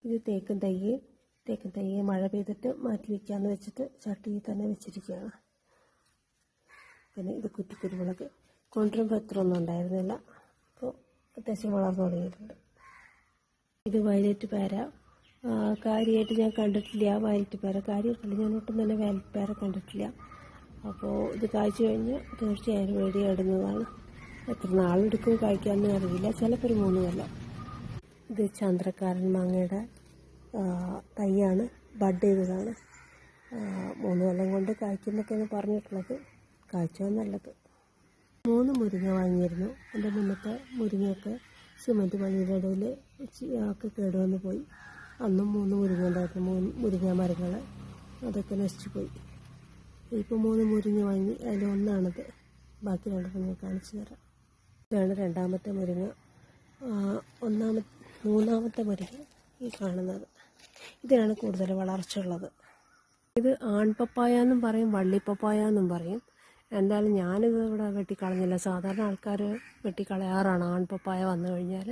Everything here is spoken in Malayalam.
ഇത് തേക്കും തൈ മഴ പെയ്തിട്ട് മാറ്റി വയ്ക്കാമെന്ന് വെച്ചിട്ട് ചട്ടിയിൽ തന്നെ വെച്ചിരിക്കുകയാണ്. പിന്നെ ഇത് കുറ്റിക്കുരുമുളക് കൊണ്ടുവരുമ്പോൾ എത്ര ഒന്നും ഉണ്ടായിരുന്നില്ല, അപ്പോൾ അത്യാവശ്യം വളർന്നു തുടങ്ങിയിട്ടുണ്ട്. ഇത് വയലറ്റ് പേര. കാര്യമായിട്ട് ഞാൻ കണ്ടിട്ടില്ല വയലറ്റ് പേര, കാര്യമായിട്ടില്ല, ഞാൻ ഒട്ടും തന്നെ വയലറ്റ് പേര കണ്ടിട്ടില്ല. അപ്പോൾ ഇത് കായ്ച്ചു കഴിഞ്ഞ് തീർച്ചയായും വീഡിയോ ഇടുന്നതാണ്. എത്ര നാളെടുക്കും കായ്ക്കാമെന്ന് അറിയില്ല, ചിലപ്പോൾ ഒരു 3 കൊല്ലം. ഇത് ചന്ദ്രക്കാരൻ മാങ്ങയുടെ തൈയാണ്, ബഡ് ചെയ്തതാണ്. 3 കൊല്ലം കൊണ്ട് കായ്ക്കുന്നൊക്കെയാണ് പറഞ്ഞിട്ടുള്ളത്. കായ്ച്ചാൽ നല്ലത്. 3 മുരിങ്ങ വാങ്ങിയിരുന്നു. എൻ്റെ മുന്നത്തെ മുരിങ്ങയൊക്കെ സിമൻറ്റ് പണിയുടെ ഇടയിൽ ഒക്കെ കേടുവന്ന് പോയി. അന്നും 3 മുരിങ്ങ ഉണ്ടായിരുന്നു, 3 മുരിങ്ങ മരങ്ങൾ, അതൊക്കെ നശിച്ചു പോയി. ഇപ്പോൾ 3 മുരിങ്ങ വാങ്ങി, അതിലൊന്നാണിത്. ബാക്കി 2 മുരിങ്ങ കാണിച്ചു തരാം. ഇതാണ് 2ാമത്തെ മുരിങ്ങ. 3ാമത്തെ മുരിങ്ങ ഈ കാണുന്നത്. ഇതിനാണ് കൂടുതൽ വളർച്ച ഉള്ളത്. ഇത് ആൺപപ്പായ എന്നും പറയും, വള്ളിപ്പപ്പായ എന്നും പറയും. എന്തായാലും ഞാനിത് ഇവിടെ വെട്ടിക്കളഞ്ഞില്ല. സാധാരണ ആൾക്കാർ വെട്ടിക്കളയാറാണ് ആൺപപ്പായ വന്നു കഴിഞ്ഞാൽ.